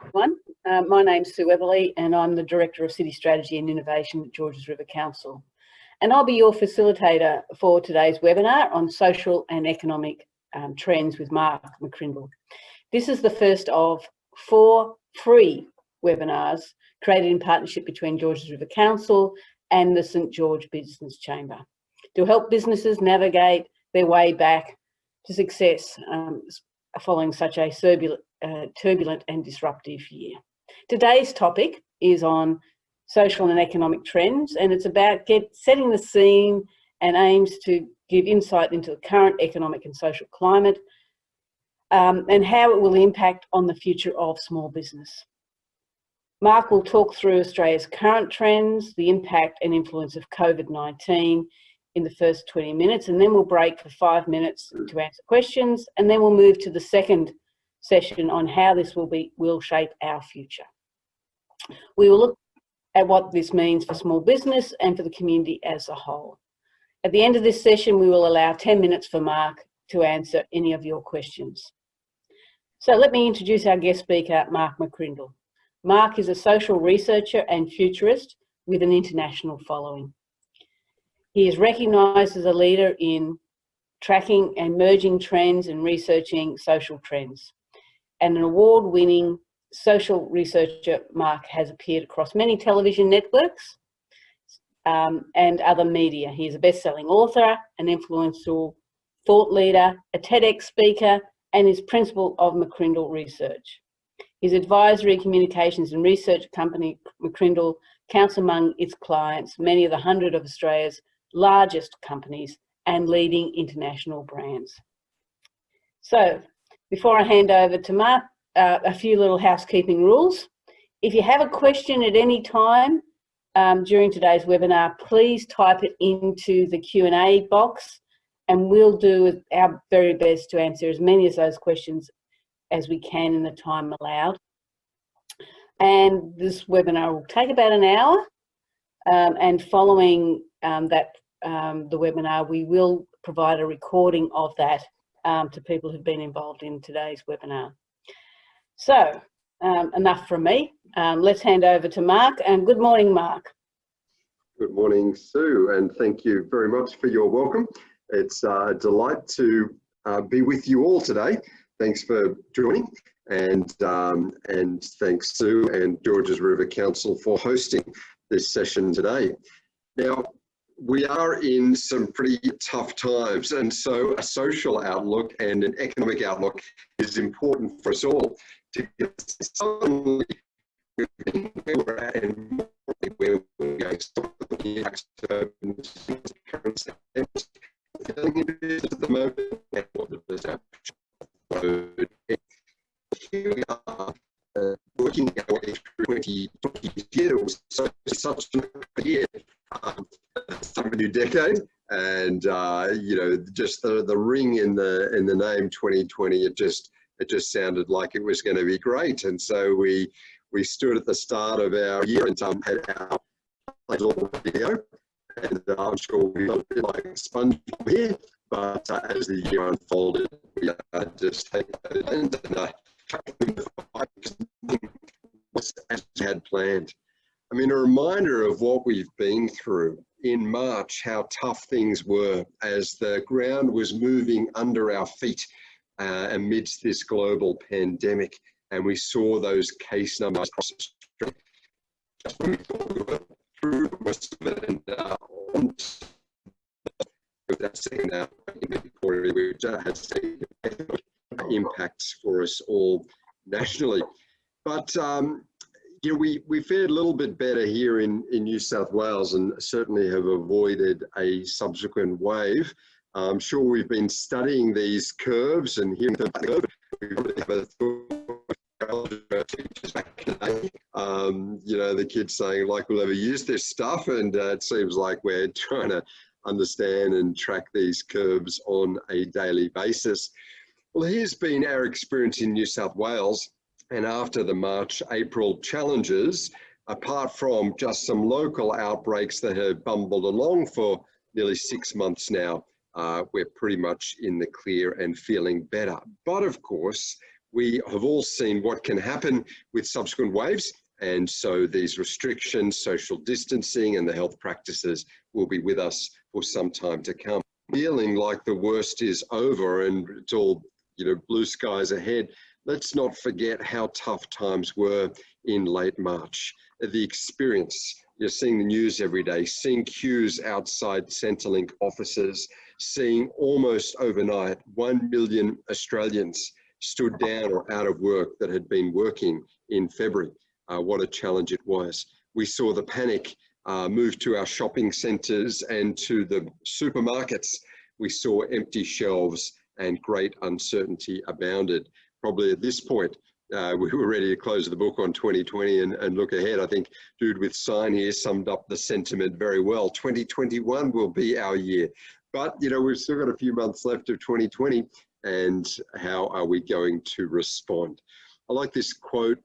Everyone. My name's Sue Everly and I'm the Director of City Strategy and Innovation at Georges River Council. And I'll be your facilitator for today's webinar on social and economic trends with Mark McCrindle. This is the first of 4 free webinars created in partnership between Georges River Council and the St George Business Chamber to help businesses navigate their way back to success following such a turbulent and disruptive year. Today's topic is on social and economic trends, and it's about setting the scene and aims to give insight into the current economic and social climate and how it will impact on the future of small business. Mark will talk through Australia's current trends, the impact and influence of COVID-19 in the first 20 minutes, and then we'll break for 5 minutes to answer questions, and then we'll move to the second session on how this will shape our future. We will look at what this means for small business and for the community as a whole. At the end of this session, we will allow 10 minutes for Mark to answer any of your questions. So let me introduce our guest speaker, Mark McCrindle. Mark is a social researcher and futurist with an international following. He is recognised as a leader in tracking and merging trends and researching social trends. And an award-winning social researcher, Mark has appeared across many television networks and other media. He is a best-selling author, an influential thought leader, a TEDx speaker, and is principal of McCrindle Research. His advisory, communications and research company, McCrindle, counts among its clients many of the 100 of Australia's largest companies and leading international brands. So, before I hand over to Mark, a few little housekeeping rules. If you have a question at any time during today's webinar, please type it into the Q&A box and we'll do our very best to answer as many of those questions as we can in the time allowed. And this webinar will take about an hour, and following the webinar, we will provide a recording of that to people who've been involved in today's webinar. So, enough from me. Let's hand over to Mark, and good morning, Mark. Good morning, Sue, and thank you very much for your welcome. It's a delight to be with you all today. Thanks for joining, and thanks Sue and Georges River Council for hosting this session today. Now, we are in some pretty tough times, and so a social outlook and an economic outlook is important for us all to get suddenly where we're at and where we're going. Here we are working our way through 2020. It was such a year. Start of a new decade, and you know, just the ring in the name 2020, it just sounded like it was going to be great. And so we stood at the start of our year and had our little video, and I'm sure we felt a bit like a sponge here, but as the year unfolded, we just had and was as we had planned. I mean, a reminder of what we've been through in March, how tough things were as the ground was moving under our feet amidst this global pandemic, and we saw those case numbers across the street. Just when we thought we were through most of it, and that second outbreak, which had significant impacts for us all nationally. But you know, we fared a little bit better here in New South Wales, and certainly have avoided a subsequent wave. I'm sure we've been studying these curves and hearing the curve. We really have a teachers back today. You know, the kids saying like we'll ever use this stuff, and it seems like we're trying to understand and track these curves on a daily basis. Well, here's been our experience in New South Wales. And after the March-April challenges, apart from just some local outbreaks that have bumbled along for nearly 6 months now, we're pretty much in the clear and feeling better. But of course, We have all seen what can happen with subsequent waves. And so these restrictions, social distancing, and the health practices will be with us for some time to come. Feeling like the worst is over and it's all, blue skies ahead. Let's not forget how tough times were in late March. The experience, you're seeing the news every day, seeing queues outside Centrelink offices, seeing almost overnight 1 million Australians stood down or out of work that had been working in February. What a challenge it was. We saw the panic move to our shopping centres and to the supermarkets. We saw empty shelves and great uncertainty abounded. Probably at this point, we were ready to close the book on 2020 and look ahead. I think Dude with Sign here summed up the sentiment very well. 2021 will be our year. But, we've still got a few months left of 2020, and how are we going to respond? I like this quote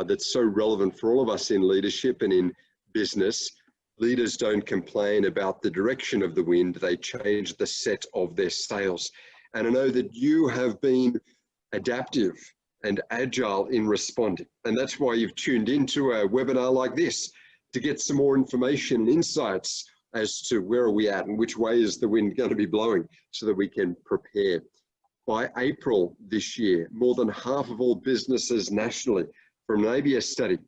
that's so relevant for all of us in leadership and in business. Leaders don't complain about the direction of the wind, they change the set of their sails. And I know that you have been adaptive and agile in responding. And that's why you've tuned into a webinar like this, to get some more information and insights as to where are we at and which way is the wind going to be blowing, so that we can prepare. By April this year, more than half of all businesses nationally, from an ABS study,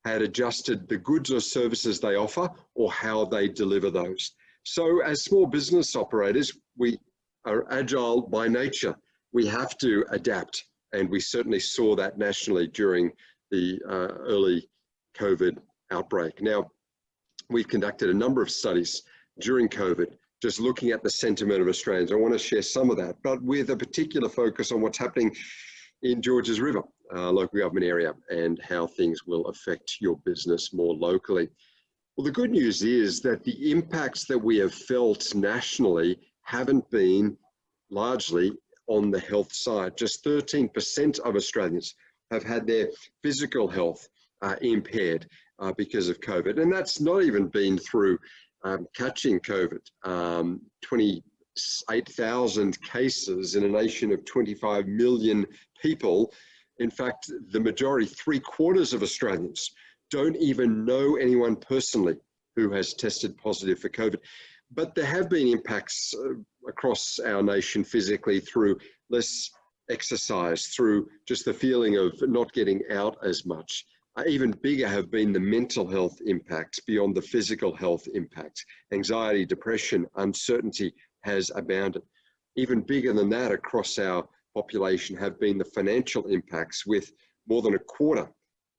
had adjusted the goods or services they offer or how they deliver those. So as small business operators, we are agile by nature. We have to adapt, and we certainly saw that nationally during the early COVID outbreak. Now, we've conducted a number of studies during COVID, just looking at the sentiment of Australians. I want to share some of that, but with a particular focus on what's happening in Georges River, local government area, and how things will affect your business more locally. Well, the good news is that the impacts that we have felt nationally haven't been largely on the health side. Just 13% of Australians have had their physical health impaired because of COVID. And that's not even been through catching COVID. 28,000 cases in a nation of 25 million people. In fact, the majority, 3/4 of Australians, don't even know anyone personally who has tested positive for COVID. But there have been impacts across our nation physically through less exercise, through just the feeling of not getting out as much. Even bigger have been the mental health impacts beyond the physical health impacts. Anxiety, depression, uncertainty has abounded. Even bigger than that across our population have been the financial impacts, with more than 1/4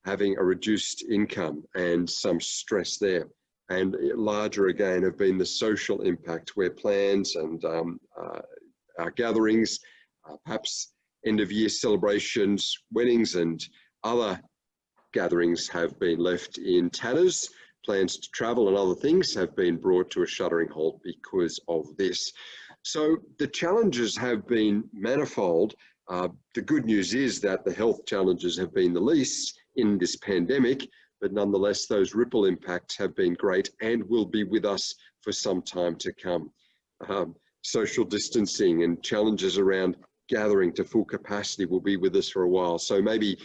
having a reduced income and some stress there. And larger again have been the social impact, where plans and our gatherings, perhaps end of year celebrations, weddings and other gatherings have been left in tatters. Plans to travel and other things have been brought to a shuddering halt because of this. So the challenges have been manifold. The good news is that the health challenges have been the least in this pandemic, but nonetheless, those ripple impacts have been great and will be with us for some time to come. Social distancing and challenges around gathering to full capacity will be with us for a while. So maybe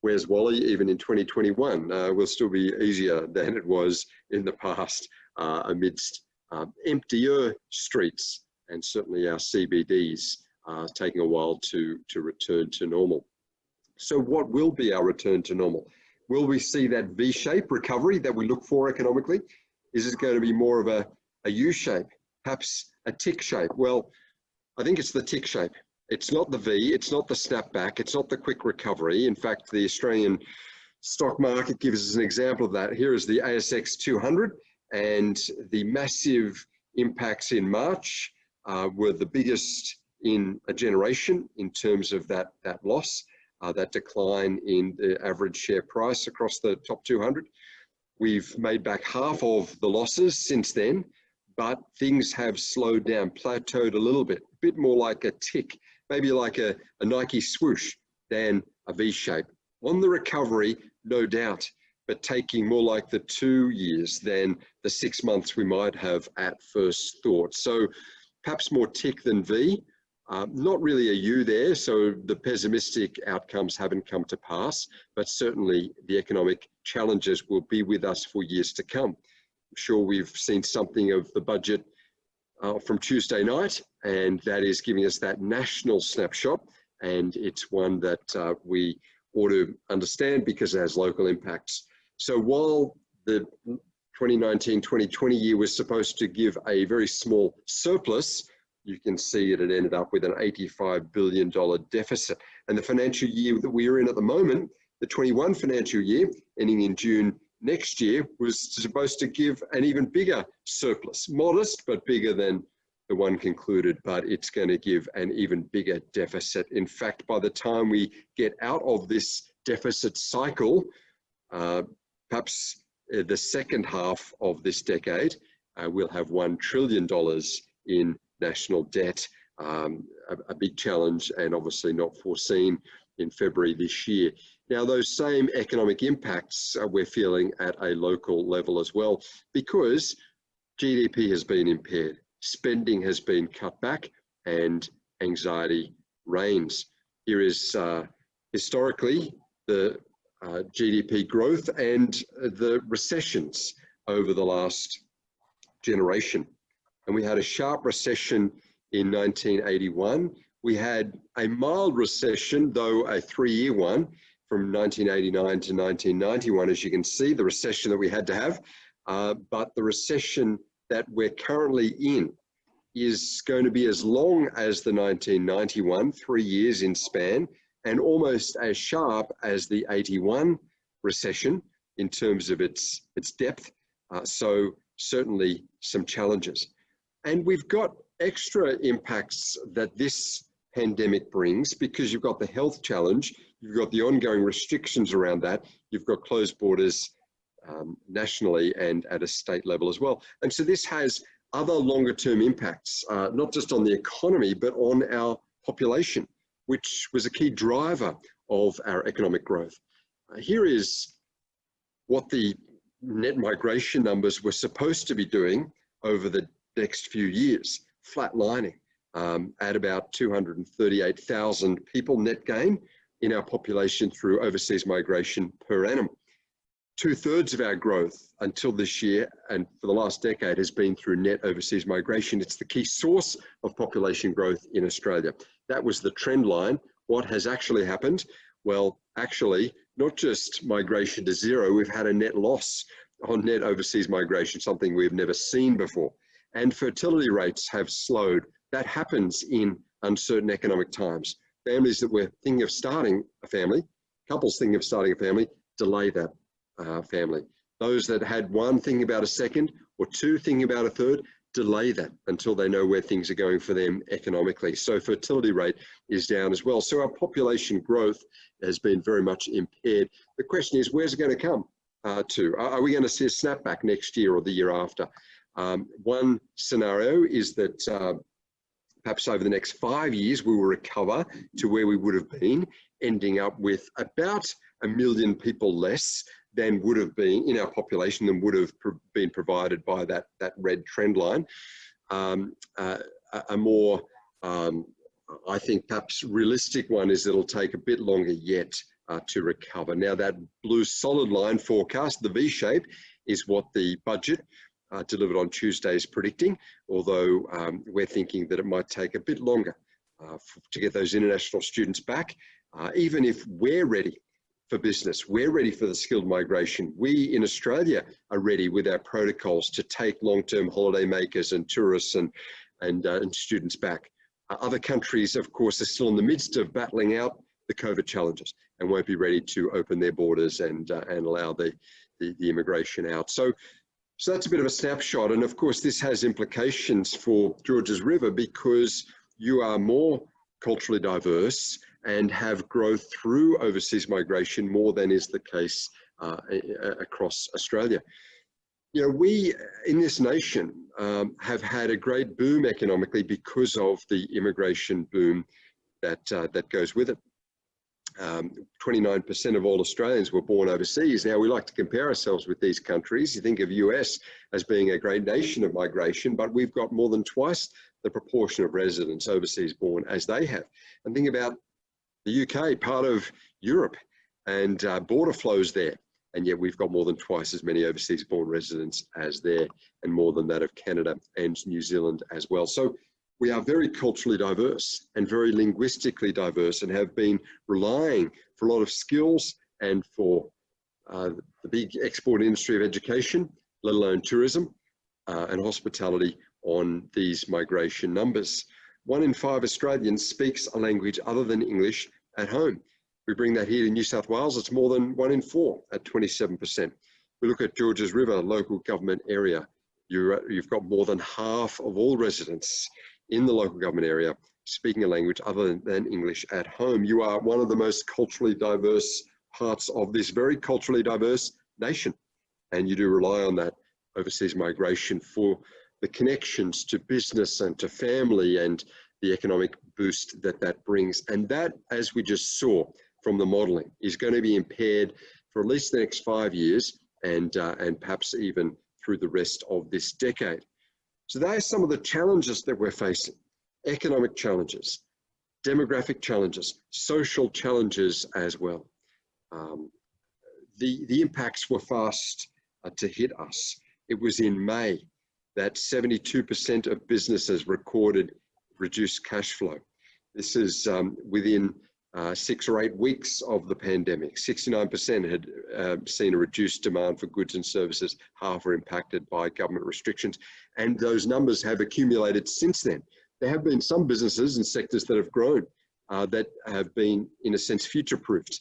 where's Wally, even in 2021, will still be easier than it was in the past amidst emptier streets, and certainly our CBDs taking a while to return to normal. So what will be our return to normal? Will we see that V-shape recovery that we look for economically? Is it going to be more of a U-shape, perhaps a tick shape? Well, I think it's the tick shape. It's not the V, it's not the snapback, it's not the quick recovery. In fact, the Australian stock market gives us an example of that. Here is the ASX 200, and the massive impacts in March were the biggest in a generation in terms of that loss, that decline in the average share price across the top 200. We've made back half of the losses since then, but things have slowed down, plateaued a little bit more like a tick, maybe like a Nike swoosh than a V shape. On the recovery, no doubt, but taking more like the 2 years than the 6 months we might have at first thought. So perhaps more tick than V, Not really a U there, so the pessimistic outcomes haven't come to pass, but certainly the economic challenges will be with us for years to come. I'm sure we've seen something of the budget from Tuesday night, and that is giving us that national snapshot, and it's one that we ought to understand because it has local impacts. So while the 2019-2020 year was supposed to give a very small surplus, you can see it had ended up with an $85 billion deficit. And the financial year that we are in at the moment, the 21 financial year, ending in June next year, was supposed to give an even bigger surplus. Modest, but bigger than the one concluded, but it's going to give an even bigger deficit. In fact, by the time we get out of this deficit cycle, perhaps the second half of this decade, we'll have $1 trillion in national debt, a big challenge and obviously not foreseen in February this year. Now, those same economic impacts we're feeling at a local level as well, because GDP has been impaired, spending has been cut back, and anxiety reigns. Here is historically the GDP growth and the recessions over the last generation. And we had a sharp recession in 1981. We had a mild recession, though a 3-year one, from 1989 to 1991, as you can see, the recession that we had to have. But the recession that we're currently in is going to be as long as the 1991, 3 years in span, and almost as sharp as the 81 recession in terms of its depth. So certainly some challenges. And we've got extra impacts that this pandemic brings, because you've got the health challenge, you've got the ongoing restrictions around that, you've got closed borders nationally and at a state level as well. And so this has other longer term impacts, not just on the economy, but on our population, which was a key driver of our economic growth. Here is what the net migration numbers were supposed to be doing over the next few years, flatlining at about 238,000 people net gain in our population through overseas migration per annum. 2/3 of our growth until this year and for the last decade has been through net overseas migration. It's the key source of population growth in Australia. That was the trend line. What has actually happened? Well, actually, not just migration to zero, we've had a net loss on net overseas migration, something we've never seen before. And fertility rates have slowed. That happens in uncertain economic times. Families that were thinking of starting a family, couples thinking of starting a family, delay that family. Those that had one thinking about a second or two thinking about a third, delay that until they know where things are going for them economically. So fertility rate is down as well. So our population growth has been very much impaired. The question is, where's it going to come to? Are we going to see a snapback next year or the year after? One scenario is that perhaps over the next 5 years, we will recover to where we would have been, ending up with about 1 million people less than would have been in our population than would have been provided by that red trend line. A more, I think, perhaps realistic one is it'll take a bit longer yet to recover. Now, that blue solid line forecast, the V shape, is what the budget delivered on Tuesday is predicting, although we're thinking that it might take a bit longer to get those international students back, even if we're ready for business, we're ready for the skilled migration. We in Australia are ready with our protocols to take long-term holiday makers and tourists and students back. Other countries, of course, are still in the midst of battling out the COVID challenges and won't be ready to open their borders and allow the immigration out. So that's a bit of a snapshot. And of course, this has implications for Georges River because you are more culturally diverse and have growth through overseas migration more than is the case across Australia. You know, we in this nation have had a great boom economically because of the immigration boom that goes with it. 29% of all Australians were born overseas. Now, we like to compare ourselves with these countries. You think of US as being a great nation of migration, but we've got more than twice the proportion of residents overseas born as they have. And think about the UK, part of Europe, and border flows there. And yet we've got more than twice as many overseas born residents as there, and more than that of Canada and New Zealand as well. So we are very culturally diverse and very linguistically diverse, and have been relying for a lot of skills and for the big export industry of education, let alone tourism and hospitality, on these migration numbers. 1 in 5 Australians speaks a language other than English at home. We bring that here to New South Wales, it's more than 1 in 4 at 27%. We look at Georges River local government area, you've got more than half of all residents in the local government area speaking a language other than English at home. You are one of the most culturally diverse parts of this very culturally diverse nation, and you do rely on that overseas migration for the connections to business and to family and the economic boost that that brings. And that, as we just saw from the modelling, is going to be impaired for at least the next 5 years, and perhaps even through the rest of this decade. So they are some of the challenges that we're facing: economic challenges, demographic challenges, social challenges as well. The impacts were fast to hit us. It was in May that 72% of businesses recorded reduced cash flow. This is within 6 or 8 weeks of the pandemic. 69% had seen a reduced demand for goods and services. Half were impacted by government restrictions, and those numbers have accumulated since then. There have been some businesses and sectors that have grown that have been, in a sense, future-proofed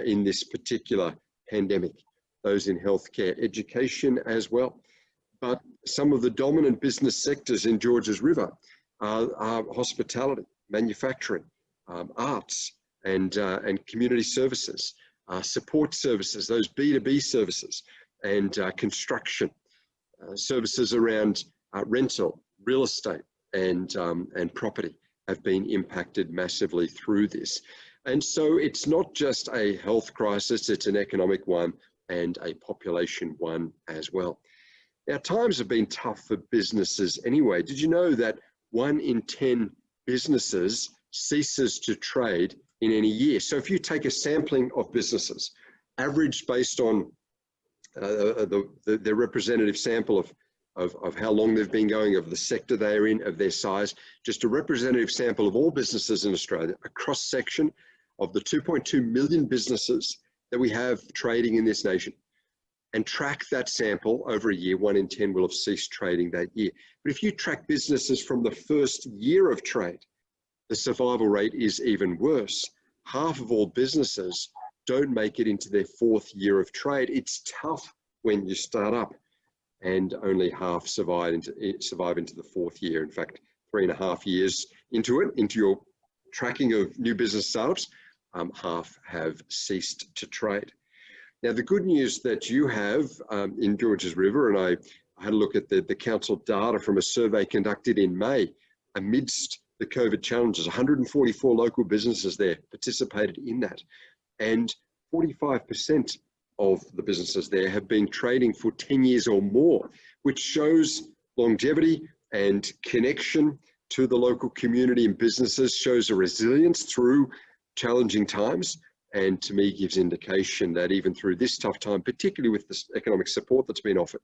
in this particular pandemic. Those in healthcare, education as well. But some of the dominant business sectors in Georges River are hospitality, manufacturing, arts, and community services, support services, those B2B services, and construction, services around rental, real estate, and property have been impacted massively through this. And so it's not just a health crisis, it's an economic one and a population one as well. Now, times have been tough for businesses anyway. Did you know that 1 in 10 businesses ceases to trade in any year? So if you take a sampling of businesses, averaged based on the representative sample of how long they've been going, of the sector they're in, of their size, just a representative sample of all businesses in Australia, a cross-section of the 2.2 million businesses that we have trading in this nation, and track that sample over a year, 1 in 10 will have ceased trading that year. But if you track businesses from the first year of trade, the survival rate is even worse. Half of all businesses don't make it into their 4th year of trade. It's tough when you start up, and only half survive into the 4th year. In fact, 3.5 years into it, into your tracking of new business startups, half have ceased to trade. Now, the good news that you have in Georges River, and I had a look at the council data from a survey conducted in May, amidst the COVID challenges, 144 local businesses there participated in that, and 45% of the businesses there have been trading for 10 years or more, which shows longevity and connection to the local community and businesses, shows a resilience through challenging times, and to me gives indication that even through this tough time, particularly with this economic support that's been offered,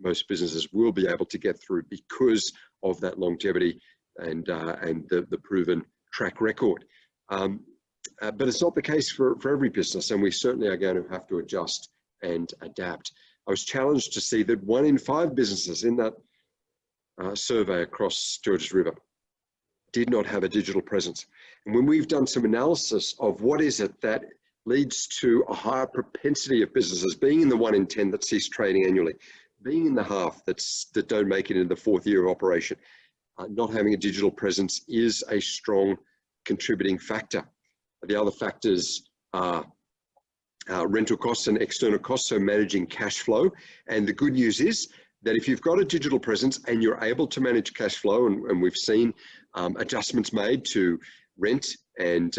most businesses will be able to get through because of that longevity and the proven track record. But it's not the case for every business, and we certainly are going to have to adjust and adapt. I was challenged to see that 1 in 5 businesses in that survey across Georges River did not have a digital presence. And when we've done some analysis of what is it that leads to a higher propensity of businesses being in the 1 in 10 that cease trading annually, being in the half that don't make it into the 4th year of operation, not having a digital presence is a strong contributing factor. The other factors are rental costs and external costs, so managing cash flow. And the good news is that if you've got a digital presence and you're able to manage cash flow, and we've seen adjustments made to rent and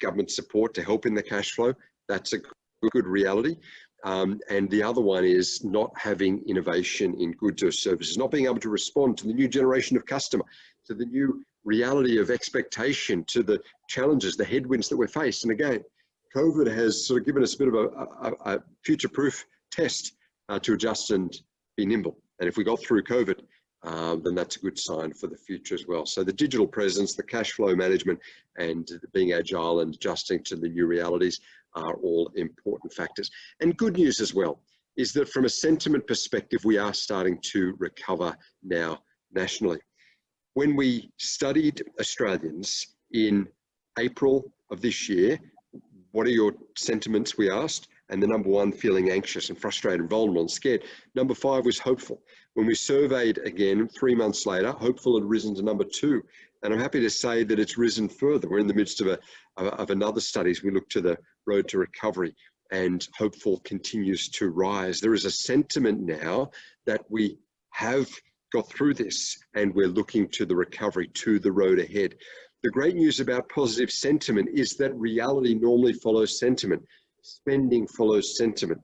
government support to help in the cash flow, that's a good reality. And the other one is not having innovation in goods or services, not being able to respond to the new generation of customer, to the new reality of expectation, to the challenges, the headwinds that we're faced. And again, COVID has sort of given us a bit of a future-proof test to adjust and be nimble. And if we got through COVID, then that's a good sign for the future as well. So the digital presence, the cash flow management, and being agile and adjusting to the new realities are all important factors. And good news as well is that from a sentiment perspective, we are starting to recover now nationally. When we studied Australians in April of this year, what are your sentiments, we asked? And the number one, feeling anxious and frustrated and vulnerable and scared. Number 5 was hopeful. When we surveyed again 3 months later, hopeful had risen to number 2. And I'm happy to say that it's risen further. We're in the midst of another study as we look to the road to recovery, and hopeful continues to rise. There is a sentiment now that we have got through this and we're looking to the recovery, to the road ahead. The great news about positive sentiment is that reality normally follows sentiment. Spending follows sentiment.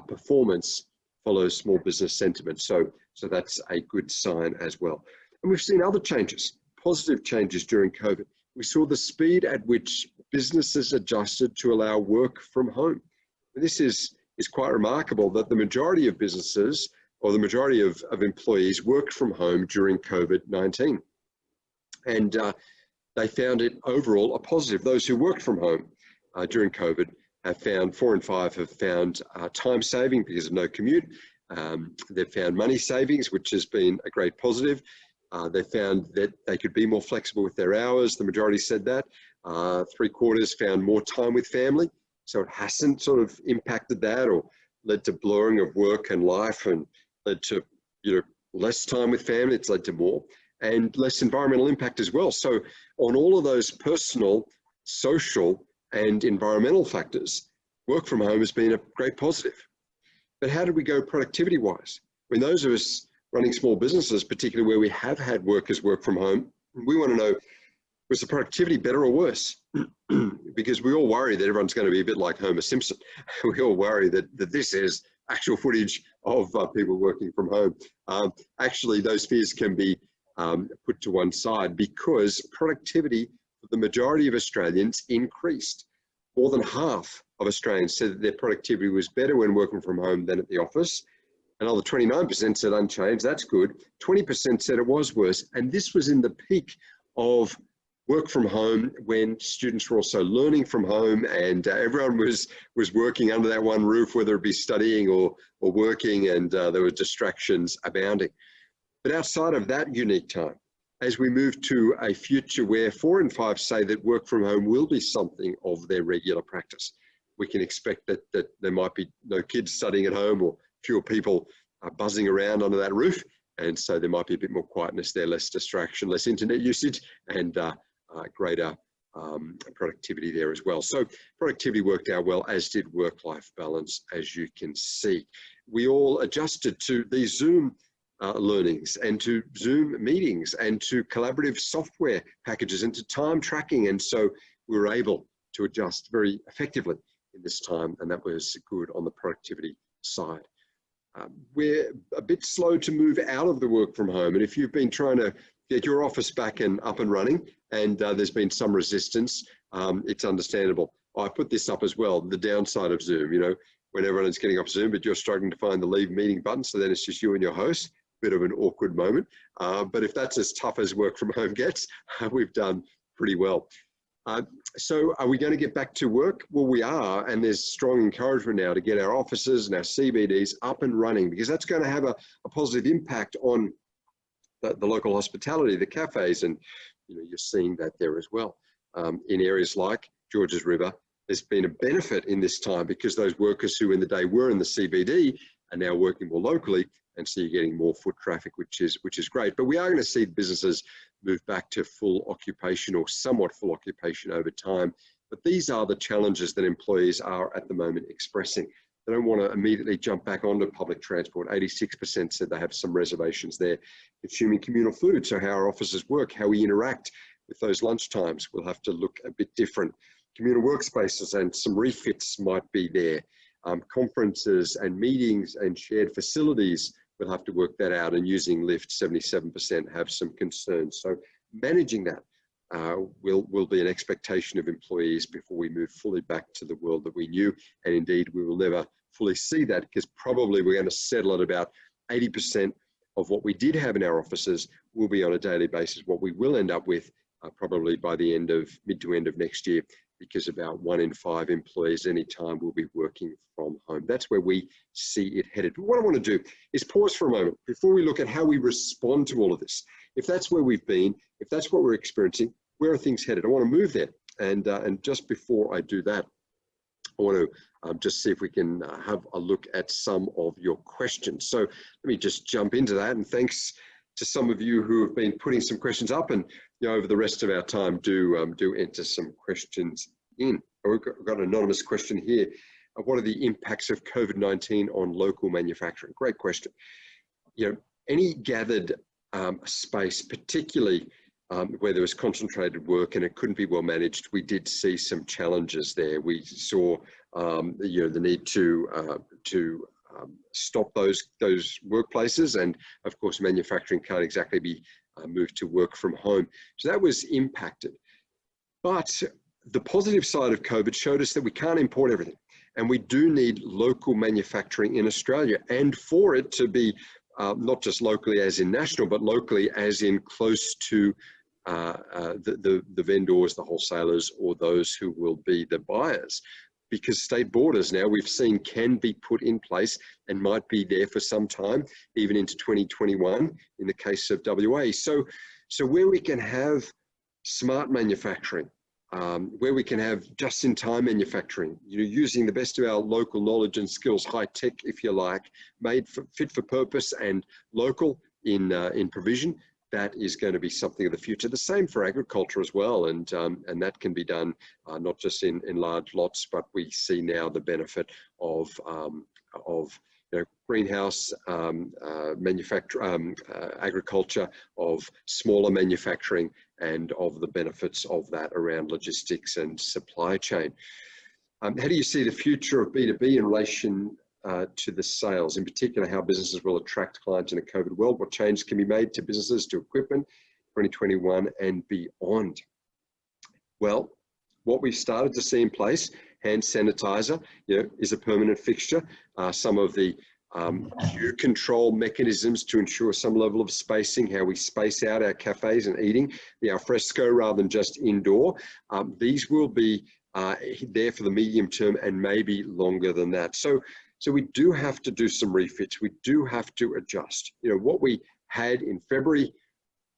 Performance follows small business sentiment. So that's a good sign as well. And we've seen other changes, positive changes during COVID. We saw the speed at which businesses adjusted to allow work from home. And this is quite remarkable that the majority of businesses, or the majority of employees, worked from home during COVID-19. And they found it overall a positive. Those who worked from home during COVID have found, 4 in 5 have found time saving because of no commute. They've found money savings, which has been a great positive. They found that they could be more flexible with their hours. The majority said that. 3/4 found more time with family. So it hasn't sort of impacted that or led to blurring of work and life, and led to, less time with family. It's led to more, and less environmental impact as well. So on all of those personal, social, and environmental factors, work from home has been a great positive. But how did we go productivity wise? I mean, those of us running small businesses, particularly where we have had workers work from home, we want to know, was the productivity better or worse? Because we all worry that everyone's going to be a bit like Homer Simpson. We all worry that this is actual footage of people working from home. Actually, those fears can be put to one side, because productivity for the majority of Australians increased. More than half of Australians said that their productivity was better when working from home than at the office. Another 29% said unchanged, that's good. 20% said it was worse. And this was in the peak of work from home, when students were also learning from home, and everyone was working under that one roof, whether it be studying or working, and there were distractions abounding. But outside of that unique time, as we move to a future where 4 in 5 say that work from home will be something of their regular practice, we can expect that there might be no kids studying at home, or fewer people buzzing around under that roof. And so there might be a bit more quietness there, less distraction, less internet usage, and greater productivity there as well. So productivity worked out well, as did work-life balance, as you can see. We all adjusted to these Zoom learnings, and to Zoom meetings, and to collaborative software packages, and to time tracking. And so we were able to adjust very effectively in this time, and that was good on the productivity side. We're a bit slow to move out of the work from home. And if you've been trying to get your office back and up and running, and there's been some resistance, it's understandable. I put this up as well, the downside of Zoom, when everyone is getting off Zoom, but you're struggling to find the leave meeting button, so then it's just you and your host. Bit of an awkward moment. But if that's as tough as work from home gets, we've done pretty well. So are we going to get back to work? Well, we are, and there's strong encouragement now to get our offices and our CBDs up and running, because that's going to have a positive impact on the local hospitality, the cafes, and you're seeing that there as well. In areas like Georges River, there's been a benefit in this time, because those workers who in the day were in the CBD are now working more locally, and so you're getting more foot traffic, which is great. But we are going to see businesses move back to full occupation, or somewhat full occupation over time. But these are the challenges that employees are at the moment expressing. They don't want to immediately jump back onto public transport. 86% said they have some reservations there. Consuming communal food, so how our offices work, how we interact with those lunch times will have to look a bit different. Communal workspaces and some refits might be there. Conferences and meetings and shared facilities, we'll have to work that out, and using Lyft, 77% have some concerns. So managing that will be an expectation of employees before we move fully back to the world that we knew. And indeed, we will never fully see that, because probably we're going to settle at about 80% of what we did have in our offices will be on a daily basis. What we will end up with probably by the mid to end of next year, because about 1 in 5 employees anytime will be working from home. That's where we see it headed. But what I want to do is pause for a moment before we look at how we respond to all of this. If that's where we've been, if that's what we're experiencing, where are things headed? I want to move there. And just before I do that, I want to just see if we can have a look at some of your questions. So let me just jump into that. And thanks to some of you who have been putting some questions up, and over the rest of our time, do enter some questions in. We've got an anonymous question here. What are the impacts of COVID-19 on local manufacturing? Great question. Any gathered space, particularly where there was concentrated work and it couldn't be well managed, we did see some challenges there. We saw the need to stop those workplaces, and of course manufacturing can't exactly be moved to work from home. So that was impacted. But the positive side of COVID showed us that we can't import everything, and we do need local manufacturing in Australia, and for it to be not just locally as in national, but locally as in close to the vendors, the wholesalers, or those who will be the buyers. Because state borders now, we've seen, can be put in place and might be there for some time, even into 2021 in the case of WA. So where we can have smart manufacturing, where we can have just-in-time manufacturing, using the best of our local knowledge and skills, high tech, if you like, made fit for purpose and local in provision, that is going to be something of the future. The same for agriculture as well, and that can be done not just in large lots, but we see now the benefit of greenhouse agriculture, of smaller manufacturing, and of the benefits of that around logistics and supply chain. How do you see the future of B2B in relation to the sales, in particular how businesses will attract clients in a COVID world? What changes can be made to businesses, to equipment, 2021 and beyond? Well, what we've started to see in place, hand sanitizer, is a permanent fixture. Some of the queue control mechanisms to ensure some level of spacing, how we space out our cafes and eating, the al fresco rather than just indoor. These will be there for the medium term and maybe longer than that. So we do have to do some refits. We do have to adjust. What we had in February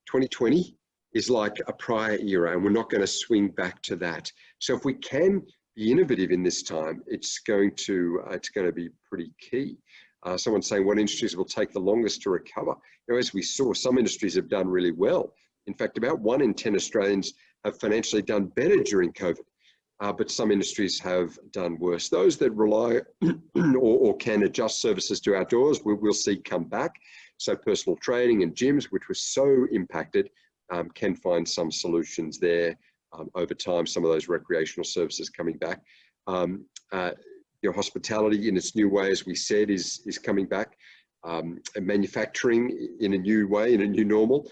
2020 is like a prior era, and we're not going to swing back to that. So if we can be innovative in this time, it's going to be pretty key. Someone's saying what industries will take the longest to recover. As we saw, some industries have done really well. In fact, about 1 in 10 Australians have financially done better during COVID. But some industries have done worse. Those that rely or can adjust services to outdoors, we'll see come back. So personal training and gyms, which were so impacted, can find some solutions there over time. Some of those recreational services coming back. Hospitality in its new way, as we said, is coming back. And manufacturing in a new way, in a new normal,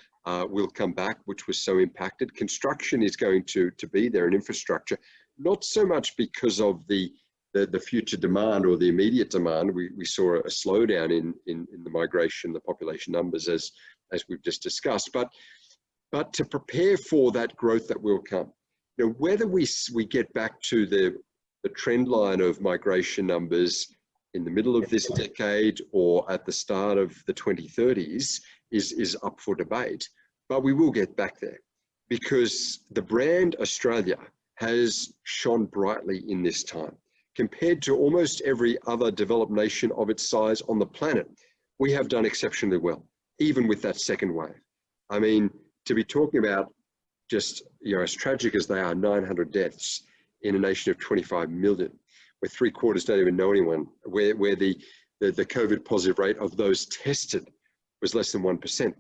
will come back, which was so impacted. Construction is going to be there, and infrastructure. Not so much because of the future demand or the immediate demand. We saw a slowdown in the migration, the population numbers, as we've just discussed, but to prepare for that growth that will come. Whether we get back to the trend line of migration numbers in the middle of this decade or at the start of the 2030s is up for debate, but we will get back there, because the brand Australia has shone brightly in this time. Compared to almost every other developed nation of its size on the planet, we have done exceptionally well, even with that second wave. I mean, to be talking about just, as tragic as they are, 900 deaths in a nation of 25 million, where 3/4 don't even know anyone, where the COVID positive rate of those tested was less than 1%.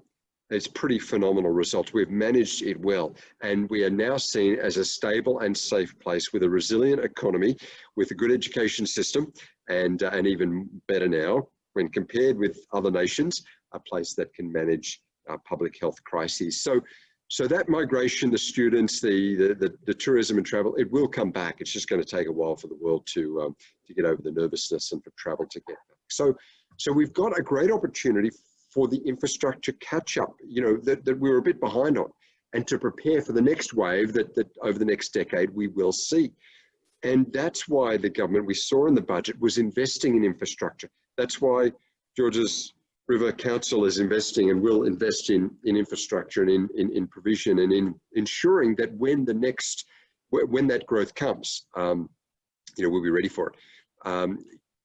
It's pretty phenomenal results. We've managed it well, and we are now seen as a stable and safe place with a resilient economy, with a good education system, and even better now, when compared with other nations, a place that can manage public health crises. So that migration, the students, the tourism and travel, it will come back. It's just going to take a while for the world to get over the nervousness and for travel to get back. So we've got a great opportunity for the infrastructure catch-up, that we were a bit behind on, and to prepare for the next wave that over the next decade we will see. And that's why the government, we saw in the budget, was investing in infrastructure. That's why Georges River Council is investing and will invest in infrastructure and in provision and in ensuring that when that growth comes, we'll be ready for it.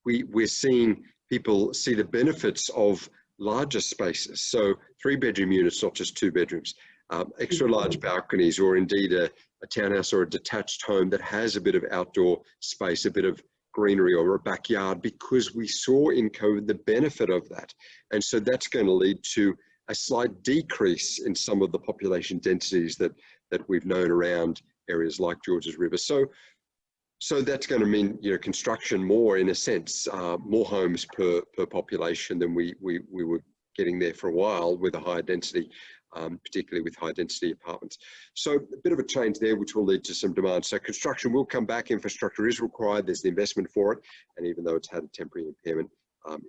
We're seeing people see the benefits of larger spaces. So 3-bedroom units, not just 2 bedrooms, extra large balconies, or indeed a townhouse or a detached home that has a bit of outdoor space, a bit of greenery or a backyard, because we saw in COVID the benefit of that. And so that's going to lead to a slight decrease in some of the population densities that we've known around areas like Georges River. So that's going to mean, construction more, in a sense, more homes per population than we were getting there for a while with a higher density, particularly with high density apartments. So a bit of a change there, which will lead to some demand. So construction will come back, infrastructure is required, there's the investment for it, and even though it's had a temporary impairment,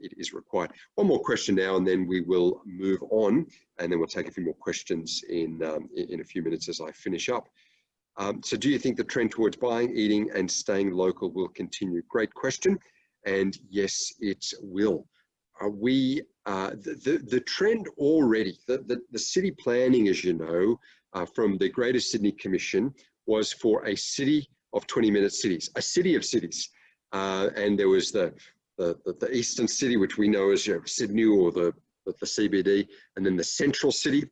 it is required. One more question now, and then we will move on, and then we'll take a few more questions in a few minutes as I finish up. So do you think the trend towards buying, eating and staying local will continue? Great question. And yes, it will. The trend already, the city planning, as you know, from the Greater Sydney Commission, was for a city of 20-minute cities, a city of cities. And there was the eastern city, which we know as Sydney or the CBD, and then the central city,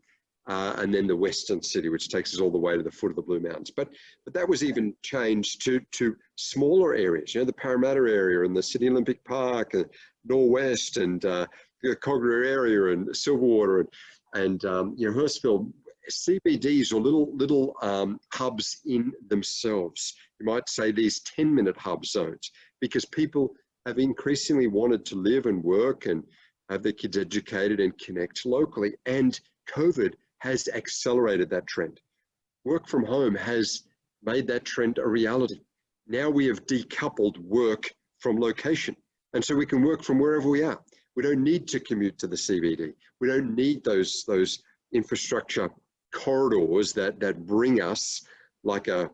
and then the western city, which takes us all the way to the foot of the Blue Mountains. But that was even changed to smaller areas, the Parramatta area and the Sydney Olympic Park, and Norwest, and the Kogarah area, and Silverwater, and Hurstville. CBDs are little hubs in themselves. You might say these 10-minute hub zones, because people have increasingly wanted to live and work and have their kids educated and connect locally. And COVID has accelerated that trend. Work from home has made that trend a reality. Now we have decoupled work from location. And so we can work from wherever we are. We don't need to commute to the CBD. We don't need those infrastructure corridors that bring us like a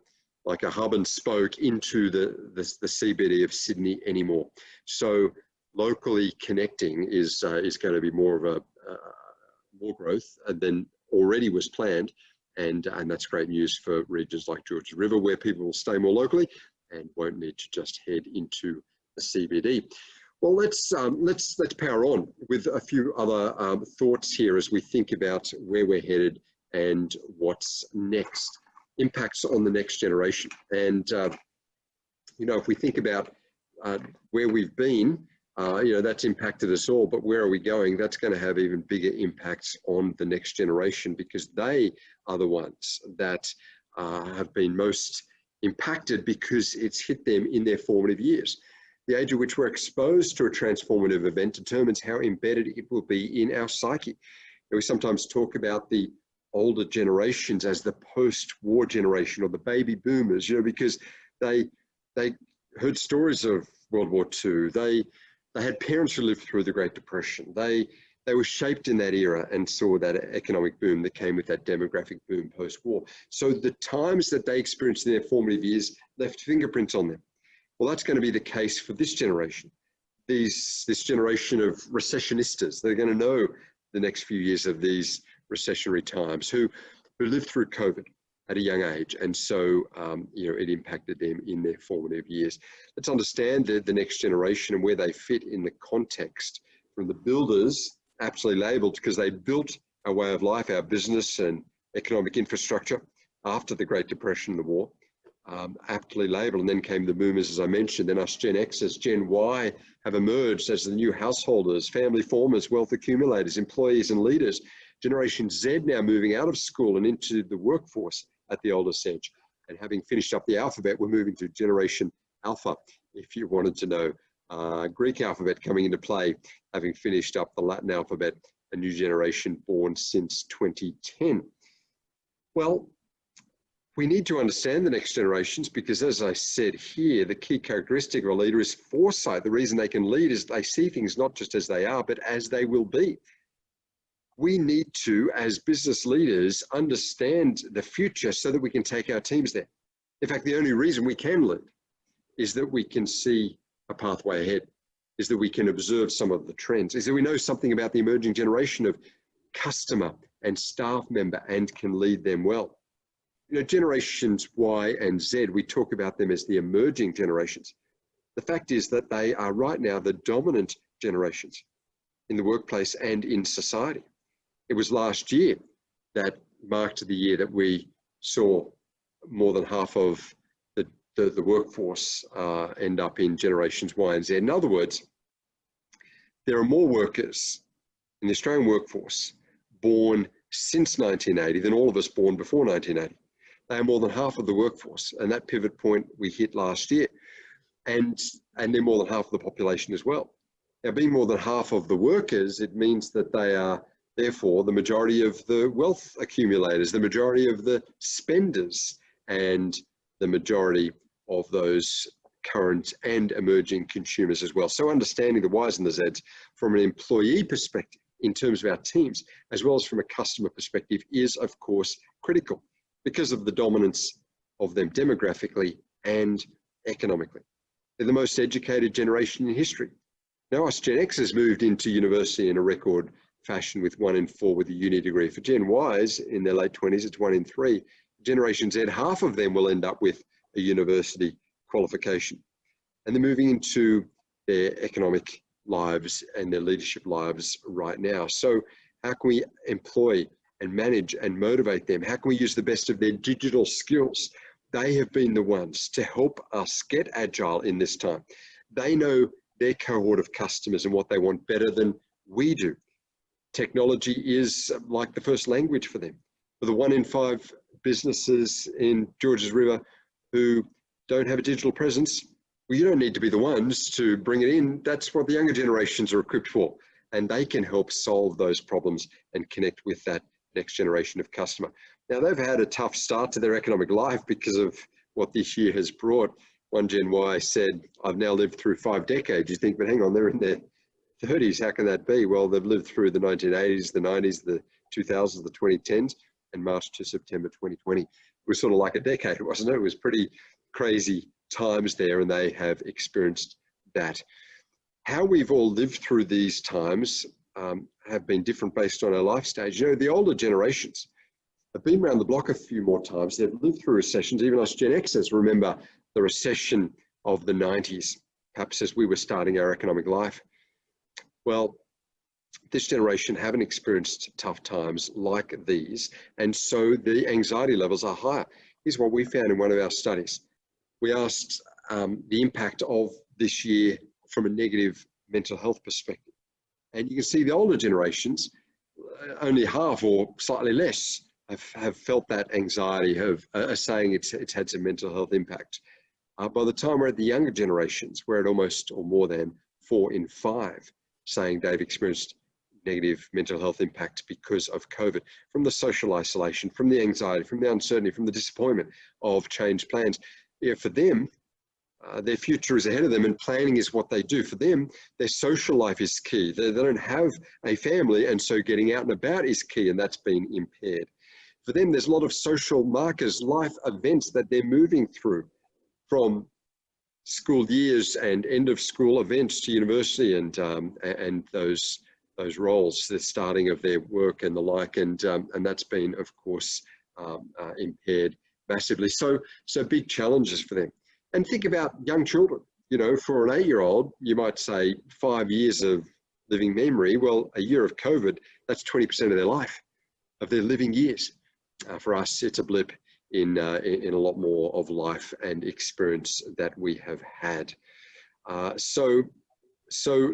hub and spoke into the CBD of Sydney anymore. So locally connecting is going to be more of more growth than already was planned, and that's great news for regions like Georges River, where people will stay more locally and won't need to just head into the CBD. Well, let's power on with a few other thoughts here as we think about where we're headed and what's next. Impacts on the next generation. And if we think about where we've been, that's impacted us all, but where are we going? That's going to have even bigger impacts on the next generation, because they are the ones that have been most impacted, because it's hit them in their formative years. The age at which we're exposed to a transformative event determines how embedded it will be in our psyche. We sometimes talk about the older generations as the post-war generation, or the baby boomers, because they heard stories of World War II. They had parents who lived through the Great Depression. They were shaped in that era and saw that economic boom that came with that demographic boom post-war. So the times that they experienced in their formative years left fingerprints on them. Well, that's going to be the case for this generation. This generation of recessionistas, they're going to know the next few years of these recessionary times, who lived through COVID at a young age, and so it impacted them in their formative years. Let's understand the next generation and where they fit in the context. From the builders, aptly labelled because they built our way of life, our business and economic infrastructure after the Great Depression and the war, aptly labelled, and then came the boomers, as I mentioned, then us Gen Xers, Gen Y have emerged as the new householders, family formers, wealth accumulators, employees and leaders. Generation Z now moving out of school and into the workforce at the oldest age. And having finished up the alphabet, we're moving to Generation Alpha, if you wanted to know. Greek alphabet coming into play, having finished up the Latin alphabet, a new generation born since 2010. Well, we need to understand the next generations because, as I said here, the key characteristic of a leader is foresight. The reason they can lead is they see things not just as they are, but as they will be. We need to, as business leaders, understand the future so that we can take our teams there. In fact, the only reason we can lead is that we can see a pathway ahead, is that we can observe some of the trends, is that we know something about the emerging generation of customer and staff member and can lead them well. You know, generations Y and Z, we talk about them as the emerging generations. The fact is that they are right now the dominant generations in the workplace and in society. It was last year that marked the year that we saw more than half of the workforce end up in generations Y and Z. In other words, there are more workers in the Australian workforce born since 1980 than all of us born before 1980. They are more than half of the workforce, and that pivot point we hit last year. And they're more than half of the population as well. Now, being more than half of the workers, it means that they are therefore the majority of the wealth accumulators, the majority of the spenders, and the majority of those current and emerging consumers as well. So understanding the Ys and the Zs from an employee perspective in terms of our teams, as well as from a customer perspective, is of course critical because of the dominance of them demographically and economically. They're the most educated generation in history. Now us Gen Xers moved into university in a record fashion with 1 in 4 with a uni degree. For Gen Ys in their late 20s, it's 1 in 3. Generation Z, half of them will end up with a university qualification. And they're moving into their economic lives and their leadership lives right now. So how can we employ and manage and motivate them? How can we use the best of their digital skills? They have been the ones to help us get agile in this time. They know their cohort of customers and what they want better than we do. Technology is like the first language for them. For the 1 in 5 businesses in Georges River who don't have a digital presence, well, you don't need to be the ones to bring it in. That's what the younger generations are equipped for. And they can help solve those problems and connect with that next generation of customer. Now, they've had a tough start to their economic life because of what this year has brought. One Gen Y said, I've now lived through 5 decades. You think, but hang on, they're in their 30s. How can that be? Well, they've lived through the 1980s, the 90s, the 2000s, the 2010s, and March to September 2020. It was sort of like a decade, wasn't it? It was pretty crazy times there, and they have experienced that. How we've all lived through these times have been different based on our life stage. You know, the older generations have been around the block a few more times. They've lived through recessions. Even us Gen Xers remember the recession of the 90s, perhaps as we were starting our economic life. Well, this generation haven't experienced tough times like these, and so the anxiety levels are higher. Here's what we found in one of our studies. We asked the impact of this year from a negative mental health perspective. And you can see the older generations, only half or slightly less have felt that anxiety, are saying it's had some mental health impact. By the time we're at the younger generations, we're at almost or more than 4 in 5 saying they've experienced negative mental health impact because of COVID, from the social isolation, from the anxiety, from the uncertainty, from the disappointment of changed plans. Yeah, for them, their future is ahead of them and planning is what they do. For them, their social life is key. They don't have a family, and so getting out and about is key, and that's been impaired. For them, there's a lot of social markers, life events that they're moving through, from school years and end of school events to university and those roles, the starting of their work and the like, and that's been, of course, impaired massively. So big challenges for them. And think about young children. You know, for an 8-year-old, you might say 5 years of living memory. Well, a year of COVID, that's 20% of their life, of their living years. For us, it's a blip in a lot more of life and experience that we have had. So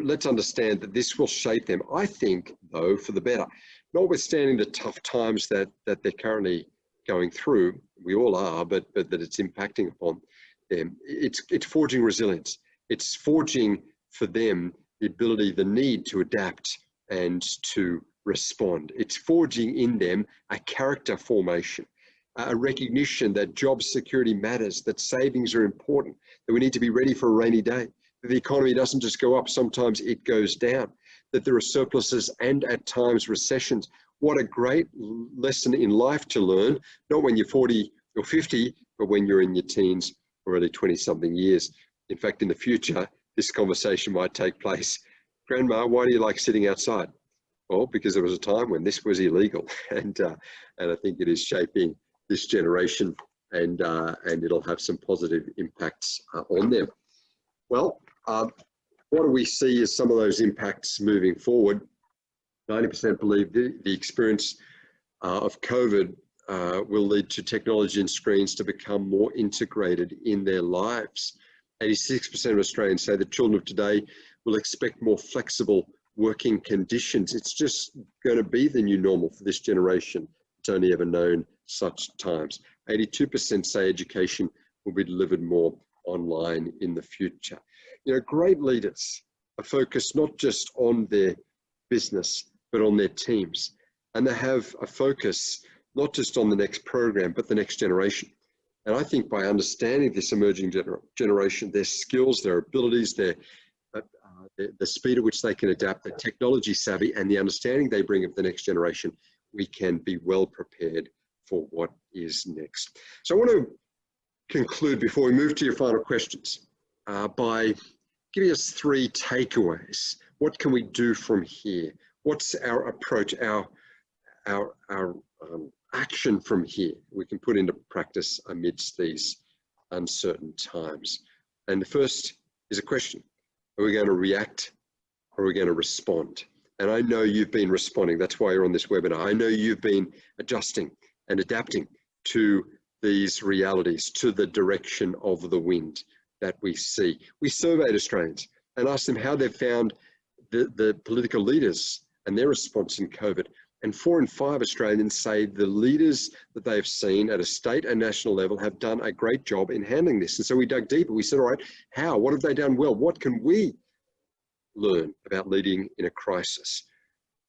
let's understand that this will shape them, I think, though, for the better. notwithstanding the tough times that they're currently going through, we all are, but that it's impacting upon them, it's forging resilience. It's forging for them the ability, the need to adapt and to respond. It's forging in them a character formation, a recognition that job security matters, that savings are important, that we need to be ready for a rainy day, that the economy doesn't just go up, sometimes it goes down, that there are surpluses and at times recessions. What a great lesson in life to learn, not when you're 40 or 50, but when you're in your teens or early 20-something years. In fact, in the future, this conversation might take place. Grandma, why do you like sitting outside? Well, because there was a time when this was illegal, and I think it is shaping this generation, and it'll have some positive impacts on them. Well, what do we see as some of those impacts moving forward? 90% believe the experience of COVID will lead to technology and screens to become more integrated in their lives. 86% of Australians say that children of today will expect more flexible working conditions. It's just going to be the new normal for this generation. It's only ever known such times. 82% say education will be delivered more online in the future. You know, great leaders are focused not just on their business, but on their teams. And they have a focus not just on the next program, but the next generation. And I think by understanding this emerging generation, their skills, their abilities, the speed at which they can adapt, the technology savvy, and the understanding they bring of the next generation, we can be well prepared for what is next. So I want to conclude before we move to your final questions by giving us 3 takeaways. What can we do from here? What's our approach, our action from here we can put into practice amidst these uncertain times? And the first is a question. Are we going to react or are we going to respond? And I know you've been responding. That's why you're on this webinar. I know you've been adjusting and adapting to these realities, to the direction of the wind that we see. We surveyed Australians and asked them how they've found the political leaders and their response in COVID. And 4 in 5 Australians say the leaders that they've seen at a state and national level have done a great job in handling this. And so we dug deeper. We said, all right, how? What have they done well? What can we learn about leading in a crisis?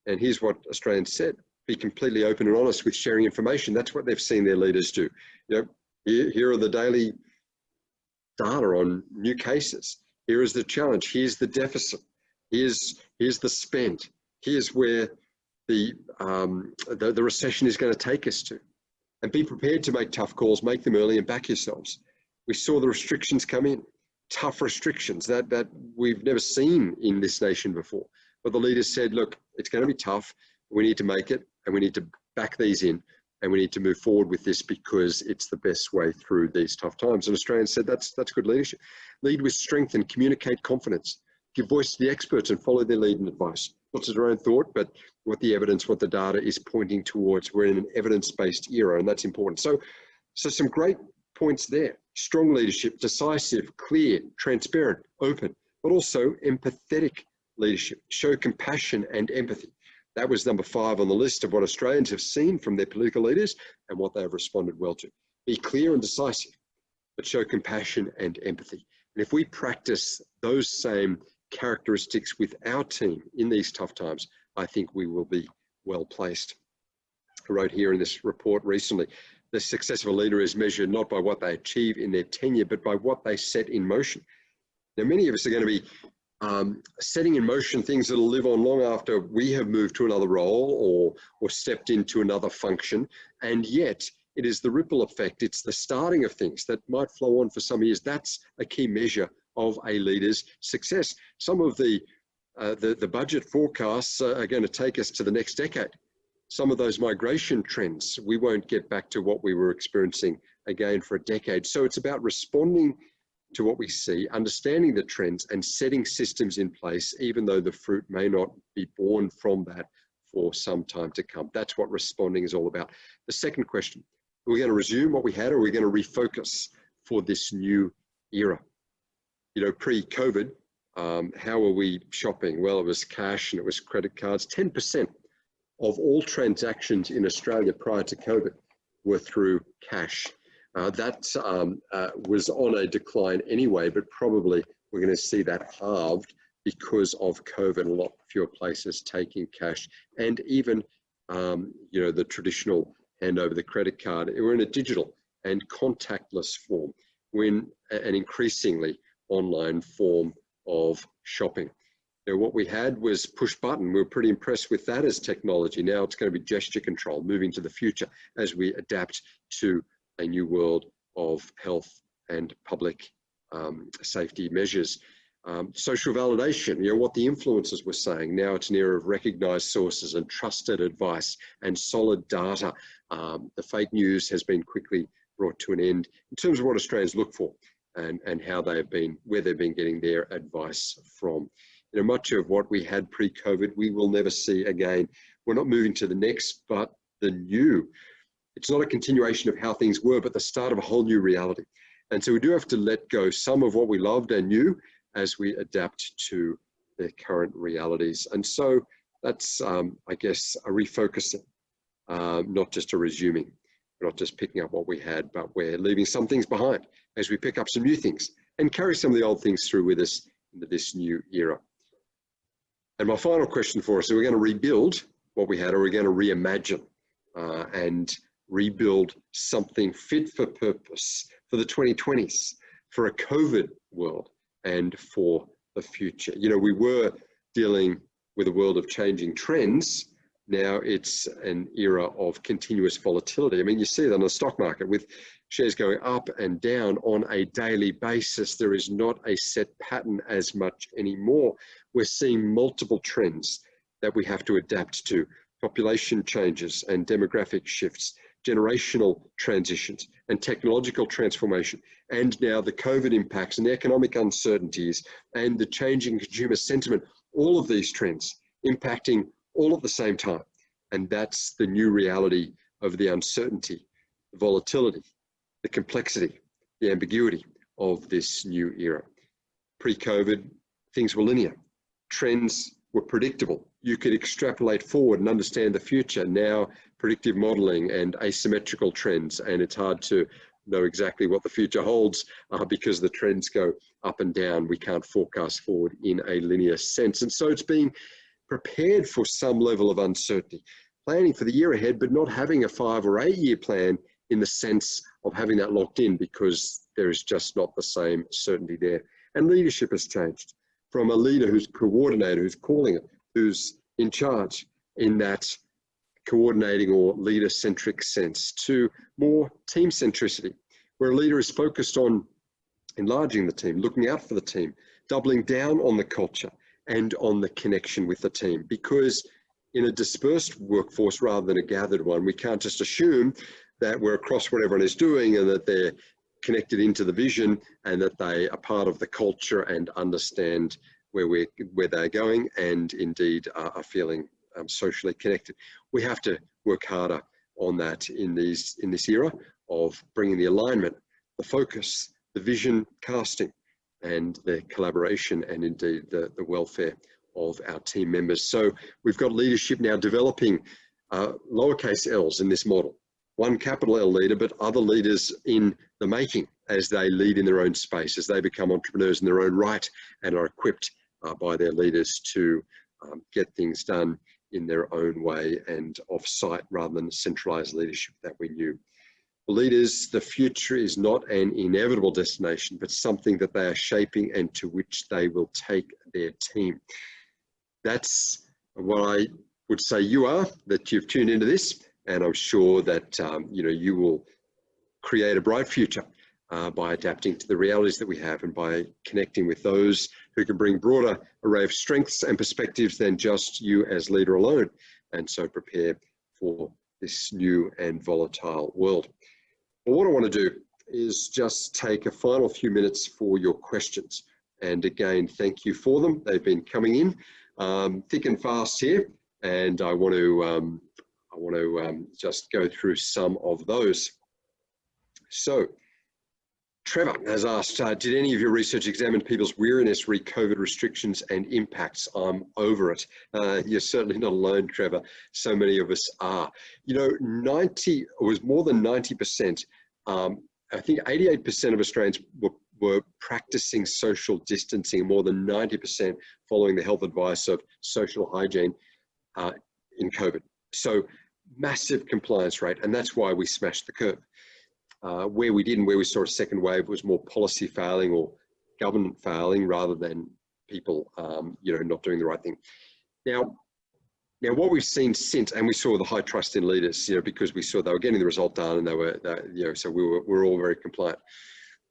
And here's what Australians said: be completely open and honest with sharing information. That's what they've seen their leaders do. You know, here are the daily data on new cases. Here is the challenge. Here's the deficit. Here's the spend. Here's where the recession is going to take us to. And be prepared to make tough calls, make them early and back yourselves. We saw the restrictions come in, tough restrictions that we've never seen in this nation before. But the leaders said, look, it's going to be tough. We need to make it, and we need to back these in, and we need to move forward with this because it's the best way through these tough times. And Australians said that's good leadership. Lead with strength and communicate confidence. Give voice to the experts and follow their lead and advice. Not to their own thought, but what the evidence, what the data is pointing towards. We're in an evidence-based era, and that's important. So some great points there. Strong leadership, decisive, clear, transparent, open, but also empathetic leadership. Show compassion and empathy. That was number 5 on the list of what Australians have seen from their political leaders and what they have responded well to. Be clear and decisive, but show compassion and empathy. And if we practice those same characteristics with our team in these tough times, I think we will be well placed. I wrote here in this report recently, the success of a leader is measured not by what they achieve in their tenure, but by what they set in motion. Now, many of us are going to be setting in motion things that will live on long after we have moved to another role or stepped into another function. And yet it is the ripple effect. It's the starting of things that might flow on for some years. That's a key measure of a leader's success. Some of the budget forecasts are going to take us to the next decade. Some of those migration trends, we won't get back to what we were experiencing again for a decade. So it's about responding to what we see, understanding the trends and setting systems in place, even though the fruit may not be born from that for some time to come. That's what responding is all about. The second question, are we going to resume what we had, or are we going to refocus for this new era? You know, pre-COVID, how were we shopping? Well, it was cash and it was credit cards. 10% of all transactions in Australia prior to COVID were through cash. That was on a decline anyway, but probably we're going to see that halved because of COVID. A lot fewer places taking cash, and even the traditional hand over the credit card. We're in a digital and contactless form, when an increasingly online form of shopping. What we had was push button. We were pretty impressed with that as technology. Now it's going to be gesture control, moving to the future as we adapt to a new world of health and public safety measures. Social validation, what the influencers were saying. Now it's an era of recognized sources and trusted advice and solid data. The fake news has been quickly brought to an end in terms of what Australians look for and how where they've been getting their advice from. Much of what we had pre-COVID, we will never see again. We're not moving to the next, but the new. It's not a continuation of how things were, but the start of a whole new reality. And so we do have to let go some of what we loved and knew as we adapt to the current realities. And so that's, I guess, a refocusing, not just a resuming. We're not just picking up what we had, but we're leaving some things behind as we pick up some new things and carry some of the old things through with us into this new era. And my final question for us, are we going to rebuild what we had, or are we going to reimagine and rebuild something fit for purpose for the 2020s, for a COVID world and for the future? We were dealing with a world of changing trends. Now it's an era of continuous volatility. I mean, you see that on the stock market with shares going up and down on a daily basis. There is not a set pattern as much anymore. We're seeing multiple trends that we have to adapt to: population changes and demographic shifts, generational transitions and technological transformation, and now the COVID impacts and the economic uncertainties and the changing consumer sentiment. All of these trends impacting all at the same time. And that's the new reality of the uncertainty, the volatility, the complexity, the ambiguity of this new era. Pre-COVID, things were linear. Trends were predictable. You could extrapolate forward and understand the future. Now, predictive modeling and asymmetrical trends, and it's hard to know exactly what the future holds because the trends go up and down. We can't forecast forward in a linear sense. And so it's being prepared for some level of uncertainty, planning for the year ahead, but not having a 5 or 8 year plan in the sense of having that locked in, because there is just not the same certainty there. And leadership has changed from a leader who's coordinator, who's calling it, who's in charge in that coordinating or leader-centric sense, to more team centricity, where a leader is focused on enlarging the team, looking out for the team, doubling down on the culture and on the connection with the team. Because in a dispersed workforce rather than a gathered one, we can't just assume that we're across what everyone is doing and that they're connected into the vision and that they are part of the culture and understand where they're going and indeed are feeling socially connected. We have to work harder on that in this era of bringing the alignment, the focus, the vision casting, and the collaboration, and indeed the welfare of our team members. So we've got leadership now developing lowercase L's in this model. One capital L leader, but other leaders in the making as they lead in their own space, as they become entrepreneurs in their own right and are equipped by their leaders to get things done in their own way and off-site rather than centralized leadership that we knew. For leaders, the future is not an inevitable destination, but something that they are shaping and to which they will take their team. That's what I would say you are, that you've tuned into this, and I'm sure that you will create a bright future by adapting to the realities that we have and by connecting with those who can bring broader array of strengths and perspectives than just you as leader alone, and so prepare for this new and volatile world. Well, what I want to do is just take a final few minutes for your questions, and again, thank you for them. They've been coming in thick and fast here, and I want to just go through some of those. So Trevor has asked, did any of your research examine people's weariness re COVID restrictions and impacts? I'm over it. You're certainly not alone, Trevor. So many of us are. You know, it was more than 90%. I think 88% of Australians were practicing social distancing, more than 90% following the health advice of social hygiene in COVID. So massive compliance rate, and that's why we smashed the curve. Where we didn't, where we saw a second wave, was more policy failing or government failing rather than people, you know, not doing the right thing. Now what we've seen since, and we saw the high trust in leaders, you know, because we saw they were getting the result done, and they were, you know, so we were all very compliant.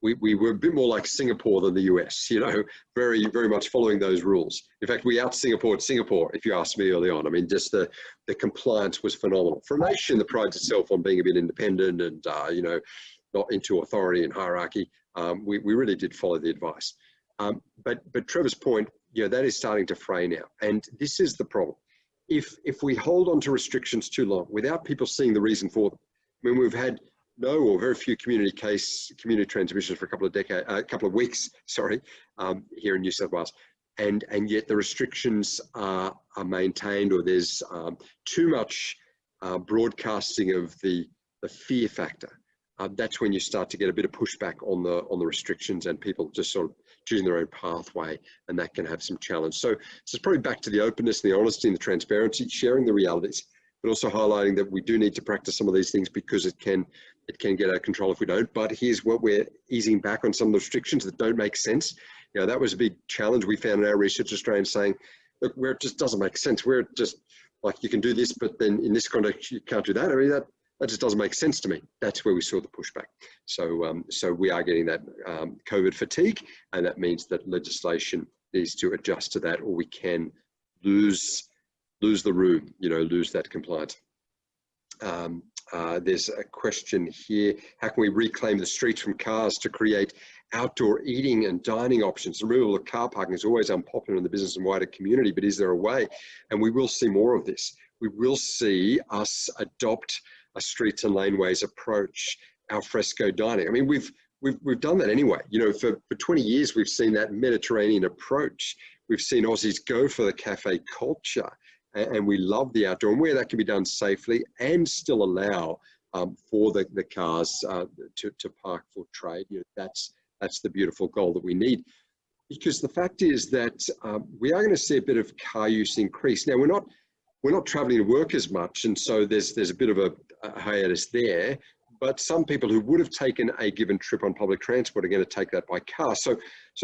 We were a bit more like Singapore than the US, you know, very, very much following those rules. In fact, we out-Singapored Singapore, if you asked me early on. I mean, just the compliance was phenomenal. For a nation that prides itself on being a bit independent and, you know, not into authority and hierarchy, we really did follow the advice. But Trevor's point, you know, that is starting to fray now. And this is the problem. If we hold on to restrictions too long without people seeing the reason for them, I mean, we've had no or very few community transmissions for a couple of weeks, sorry, here in New South Wales, and yet the restrictions are maintained, or there's too much broadcasting of the fear factor. That's when you start to get a bit of pushback on the restrictions, and people just sort of choosing their own pathway, and that can have some challenge. So it's probably back to the openness, and the honesty, and the transparency, sharing the realities, but also highlighting that we do need to practice some of these things because it can get out of control if we don't. But here's what we're easing back on: some of the restrictions that don't make sense. You know, that was a big challenge we found in our research Australians saying, look, where it just doesn't make sense, where it just, like, you can do this, but then in this context you can't do that. I mean, that just doesn't make sense to me. That's where we saw the pushback. So we are getting that COVID fatigue, and that means that legislation needs to adjust to that, or we can lose the room, you know, lose that compliance. There's a question here: how can we reclaim the streets from cars to create outdoor eating and dining options? The removal of car parking is always unpopular in the business and wider community, but is there a way? And we will see more of this. We will see us adopt a streets and laneways approach, al fresco dining. I mean, we've done that anyway. You know, for 20 years, we've seen that Mediterranean approach. We've seen Aussies go for the cafe culture, and we love the outdoor, and where that can be done safely and still allow for the cars to park for trade. You know, that's the beautiful goal that we need. Because the fact is that we are going to see a bit of car use increase. Now, we're not traveling to work as much, and so there's a bit of a hiatus there. But some people who would have taken a given trip on public transport are going to take that by car. So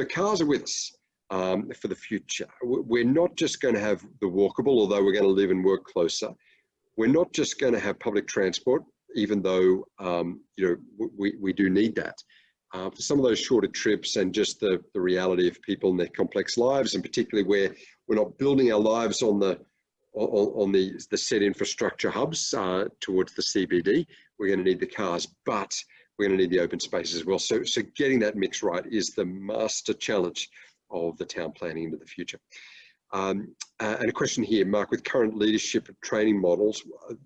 cars are with us for the future. We're not just going to have the walkable, although we're going to live and work closer. We're not just going to have public transport, even though you know, we do need that. For some of those shorter trips, and just the reality of people and their complex lives, and particularly where we're not building our lives on the set infrastructure hubs towards the CBD, we're going to need the cars, but we're going to need the open space as well. So getting that mix right is the master challenge of the town planning into the future. And a question here, Mark: with current leadership training models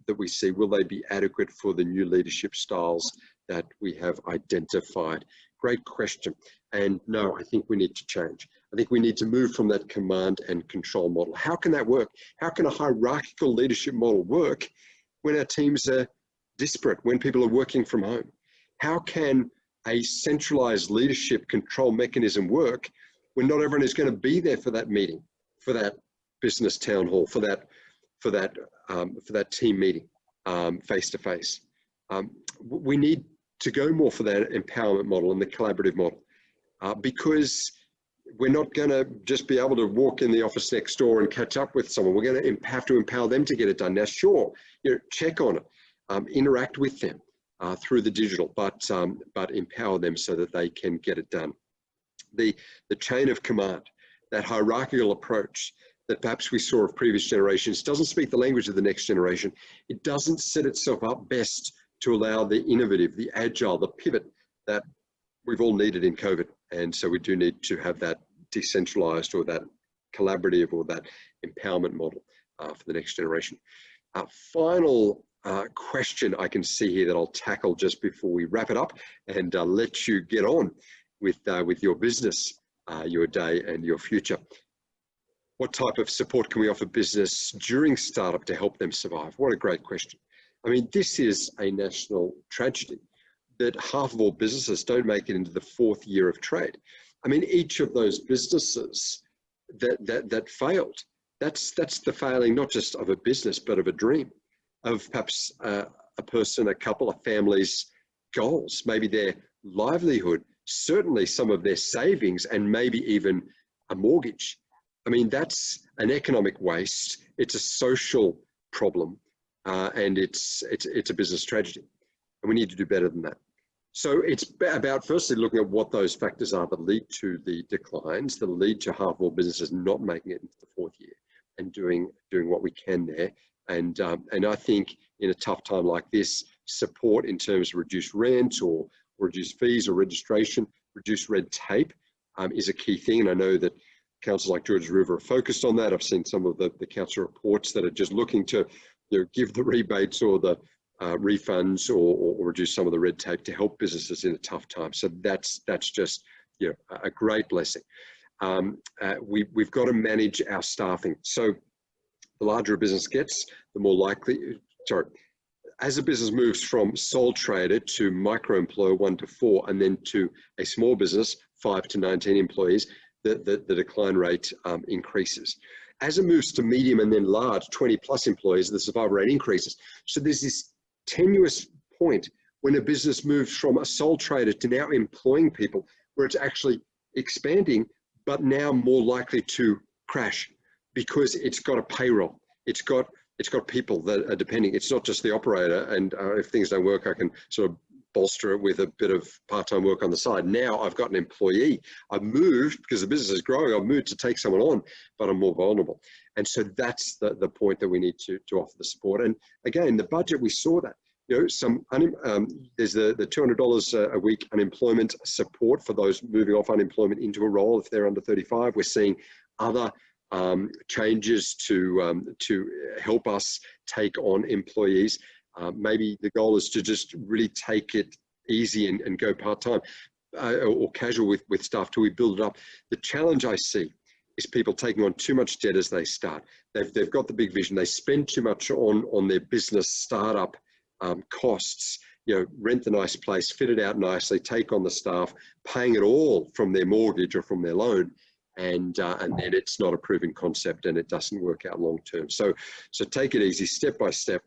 that we see, will they be adequate for the new leadership styles that we have identified? Great question. And no, I think we need to change. I think we need to move from that command and control model. How can that work? How can a hierarchical leadership model work when our teams are disparate, when people are working from home? How can a centralized leadership control mechanism work when not everyone is going to be there for that meeting, for that business town hall, for that team meeting, face to face? We need to go more for that empowerment model and the collaborative model, because we're not going to just be able to walk in the office next door and catch up with someone. We're going to have to empower them to get it done. Now, sure, you know, check on it, interact with them through the digital, but empower them so that they can get it done. The chain of command, that hierarchical approach that perhaps we saw of previous generations, doesn't speak the language of the next generation. It doesn't set itself up best to allow the innovative, the agile, the pivot that we've all needed in COVID. And so we do need to have that decentralized, or that collaborative, or that empowerment model for the next generation. Final question I can see here that I'll tackle just before we wrap it up and let you get on with your business, your day and your future. What type of support can we offer business during startup to help them survive? What a great question. I mean, this is a national tragedy that half of all businesses don't make it into the 4th year of trade. I mean, each of those businesses that failed, that's the failing not just of a business, but of a dream, of perhaps a person, a couple of families' goals, maybe their livelihood, certainly some of their savings, and maybe even a mortgage. I mean, that's an economic waste. It's a social problem, and it's a business tragedy, and we need to do better than that. So it's about firstly looking at what those factors are that lead to the declines, that lead to half of all businesses not making it into the 4th year, and doing what we can there. And I think in a tough time like this, support in terms of reduced rent or reduced fees or registration, reduced red tape is a key thing. And I know that councils like Georges River are focused on that. I've seen some of the council reports that are just looking to give the rebates or the refunds or reduce some of the red tape to help businesses in a tough time. So that's just a great blessing. We've got to manage our staffing. So the larger a business gets, the more likely, as a business moves from sole trader to micro employer 1 to 4, and then to a small business 5 to 19 employees, the decline rate increases. As it moves to medium and then large, 20 plus employees, the survival rate increases. So there's this tenuous point when a business moves from a sole trader to now employing people, where it's actually expanding, but now more likely to crash because it's got a payroll. It's got people that are depending. It's not just the operator, and if things don't work, I can sort of bolster it with a bit of part-time work on the side. Now I've got an employee. I've moved because the business is growing. I've moved to take someone on, but I'm more vulnerable. And so that's the point that we need to offer the support. And again, the budget, we saw that. There's the $200 a week unemployment support for those moving off unemployment into a role if they're under 35. We're seeing other changes to help us take on employees. Maybe the goal is to just really take it easy and go part-time or casual with staff till we build it up. The challenge I see is people taking on too much debt as they start. They've got the big vision. They spend too much on their business startup costs. Rent the nice place, fit it out nicely, take on the staff, paying it all from their mortgage or from their loan. And then it's not a proven concept and it doesn't work out long term. So take it easy, step by step,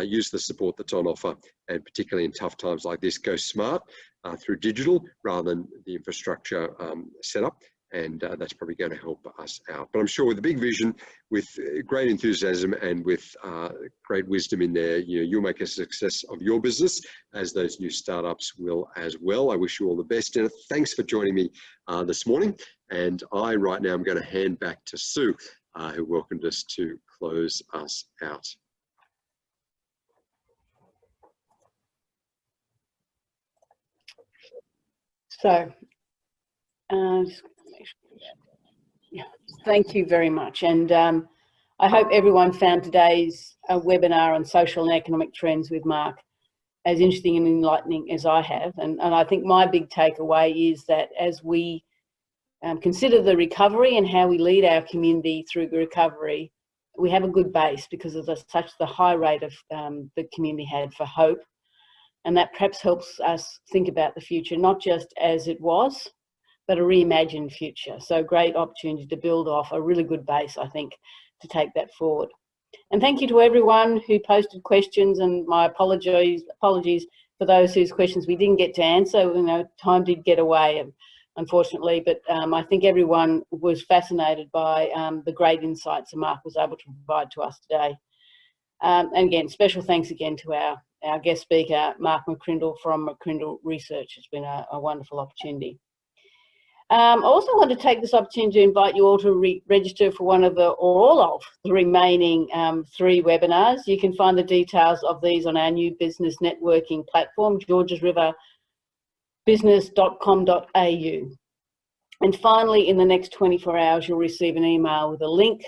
use the support that's on offer, and particularly in tough times like this, go smart through digital rather than the infrastructure setup. And that's probably going to help us out. But I'm sure with a big vision, with great enthusiasm and with great wisdom in there, you'll make a success of your business, as those new startups will as well. I wish you all the best. And thanks for joining me this morning. And right now, I'm going to hand back to Sue, who welcomed us to close us out. So, thank you very much. And I hope everyone found today's webinar on social and economic trends with Mark as interesting and enlightening as I have. And I think my big takeaway is that as we consider the recovery and how we lead our community through the recovery, we have a good base because of the high rate of the community had for hope. And that perhaps helps us think about the future, not just as it was, but a reimagined future. So great opportunity to build off a really good base, I think, to take that forward. And thank you to everyone who posted questions, and my apologies for those whose questions we didn't get to answer. Time did get away, unfortunately, but I think everyone was fascinated by the great insights that Mark was able to provide to us today. And again, special thanks again to our guest speaker, Mark McCrindle from McCrindle Research. It's been a wonderful opportunity. I also want to take this opportunity to invite you all to register for one of or all of the remaining 3 webinars. You can find the details of these on our new business networking platform, georgesriverbusiness.com.au. And finally, in the next 24 hours, you'll receive an email with a link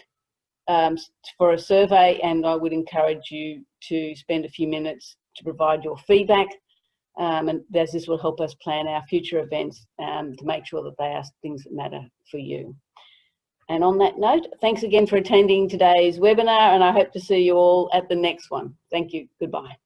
for a survey, and I would encourage you to spend a few minutes to provide your feedback, and as this will help us plan our future events to make sure that they are things that matter for you. And on that note, thanks again for attending today's webinar, and I hope to see you all at the next one. Thank you. Goodbye.